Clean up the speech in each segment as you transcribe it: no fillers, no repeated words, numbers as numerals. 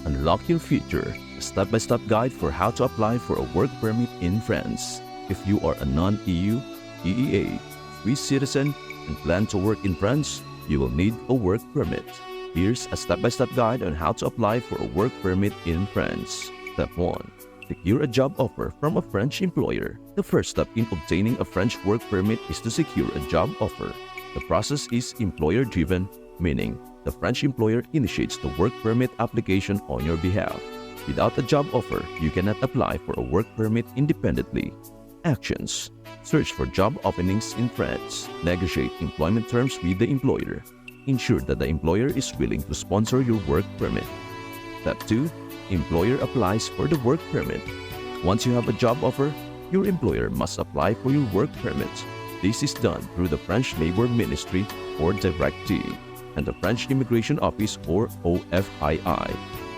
Unlock Your Future, a step-by-step guide for how to apply for a work permit in France. If you are a non-EU, EEA, Swiss citizen, and plan to work in France, you will need a work permit. Here's a step-by-step guide on how to apply for a work permit in France. Step 1. Secure a job offer from a French employer. The first step in obtaining a French work permit is to secure a job offer. The process is employer-driven, meaning the French employer initiates the work permit application on your behalf. Without a job offer, you cannot apply for a work permit independently. Actions: search for job openings in France. Negotiate employment terms with the employer. Ensure that the employer is willing to sponsor your work permit. Step 2. Employer applies for the work permit. Once you have a job offer, your employer must apply for your work permit. This is done through the French Labor Ministry or DIRECCTE and the French Immigration Office or OFII.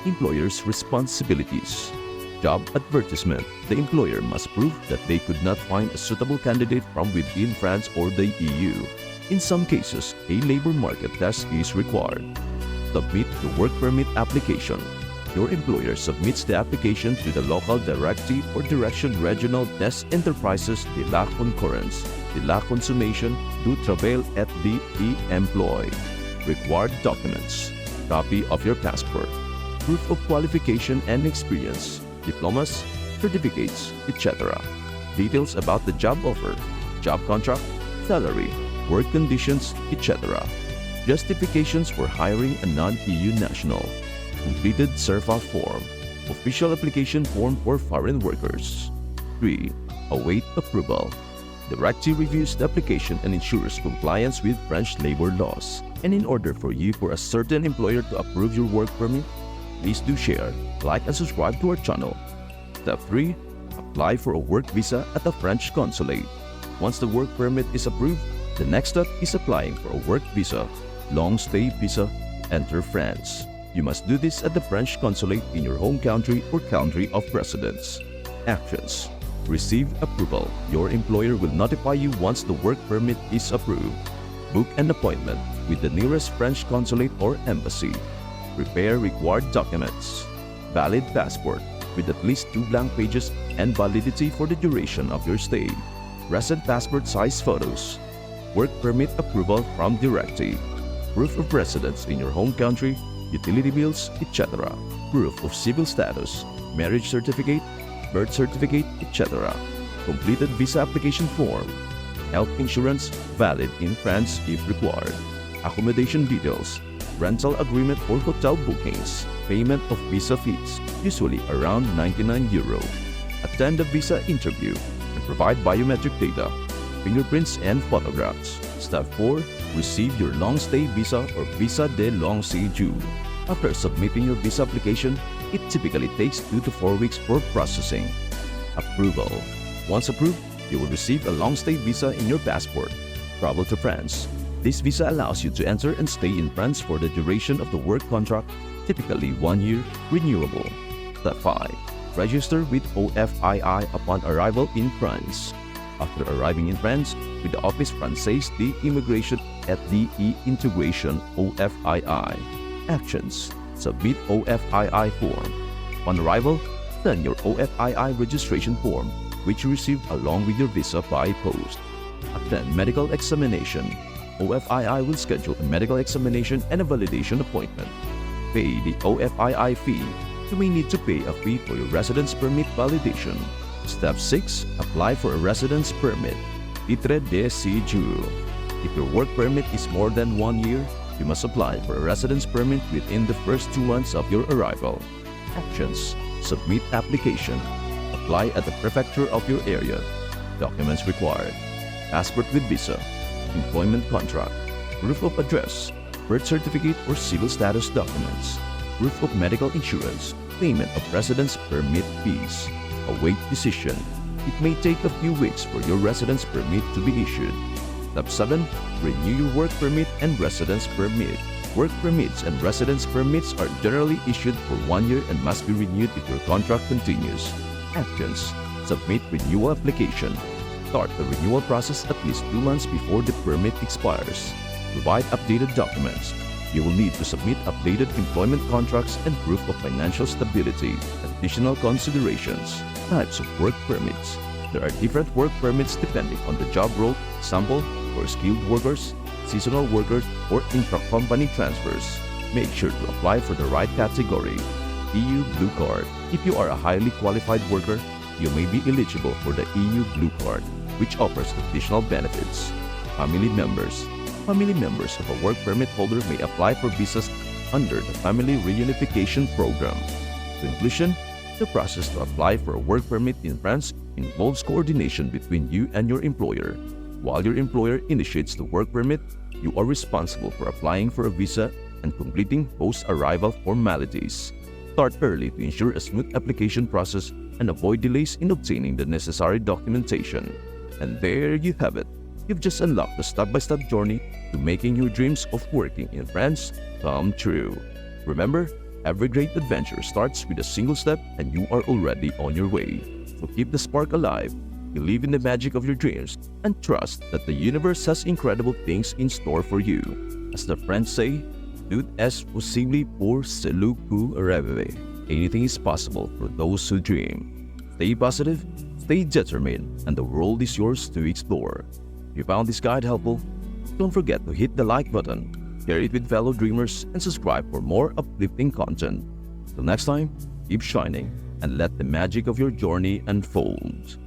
Employer's responsibilities. Job advertisement. The employer must prove that they could not find a suitable candidate from within France or the EU. In some cases, a labor market test is required. Submit the work permit application. Your employer submits the application to the local DIRECCTE or Direction Régionale des Entreprises de la Concurrence, de la Consommation, du Travail et de l'Emploi. Required documents: copy of your passport, proof of qualification and experience, diplomas, certificates, etc. Details about the job offer, job contract, salary, work conditions, etc. Justifications for hiring a non-EU national. Completed CERFA form, official application form for foreign workers. 3. Await approval. DIRECCTE reviews the application and ensures compliance with French labor laws. And in order for a certain employer to approve your work permit, please do share, like, and subscribe to our channel. Step 3. Apply for a work visa at the French consulate. Once the work permit is approved, the next step is applying for a work visa, long stay visa, to enter France. You must do this at the French consulate in your home country or country of residence. Actions: receive approval. Your employer will notify you once the work permit is approved. Book an appointment with the nearest French consulate or embassy. Prepare required documents. Valid passport with at least 2 blank pages and validity for the duration of your stay. Recent passport size photos. Work permit approval from DIRECCTE. Proof of residence in your home country, utility bills, etc. Proof of civil status, marriage certificate, birth certificate, etc. Completed visa application form. Health insurance, valid in France if required. Accommodation details, rental agreement or hotel bookings, payment of visa fees, usually around €99. Attend a visa interview and provide biometric data, fingerprints and photographs. Step 4. Receive your long stay visa or visa de long séjour. After submitting your visa application, it typically takes 2 to 4 weeks for processing. Approval. Once approved, you will receive a long stay visa in your passport. Travel to France. This visa allows you to enter and stay in France for the duration of the work contract, typically 1 year, renewable. Step 5. Register with OFII upon arrival in France. After arriving in France, with the Office Française d'Immigration et d'Intégration OFII. Actions: submit OFII form. On arrival, send your OFII registration form, which you received along with your visa by post. Attend medical examination. OFII will schedule a medical examination and a validation appointment. Pay the OFII fee. You may need to pay a fee for your residence permit validation. Step 6. Apply for a residence permit. Titre de séjour. If your work permit is more than 1 year, you must apply for a residence permit within the first 2 months of your arrival. Actions: submit application. Apply at the prefecture of your area. Documents required: passport with visa, employment contract, proof of address, birth certificate or civil status documents, proof of medical insurance, payment of residence permit fees. Await decision. It may take a few weeks for your residence permit to be issued. Step 7. Renew your work permit and residence permit. Work permits and residence permits are generally issued for 1 year and must be renewed if your contract continues. Actions: submit renewal application. Start the renewal process at least 2 months before the permit expires. Provide updated documents. You will need to submit updated employment contracts and proof of financial stability. Additional considerations. Types of work permits. There are different work permits depending on the job role, example, for skilled workers, seasonal workers, or intra-company transfers. Make sure to apply for the right category. EU Blue Card. If you are a highly qualified worker, you may be eligible for the EU Blue Card, which offers additional benefits. Family members. Family members of a work permit holder may apply for visas under the Family Reunification Program. Conclusion: the process to apply for a work permit in France involves coordination between you and your employer. While your employer initiates the work permit, you are responsible for applying for a visa and completing post-arrival formalities. Start early to ensure a smooth application process and avoid delays in obtaining the necessary documentation. And there you have it. You've just unlocked the step-by-step journey to making your dreams of working in France come true. Remember, every great adventure starts with a single step and you are already on your way. So keep the spark alive, believe in the magic of your dreams, and trust that the universe has incredible things in store for you. As the French say, tout est possible pour celui qui rêve. Anything is possible for those who dream. Stay positive, stay determined, and the world is yours to explore. If you found this guide helpful, don't forget to hit the like button, share it with fellow dreamers, and subscribe for more uplifting content. Till next time, keep shining and let the magic of your journey unfold.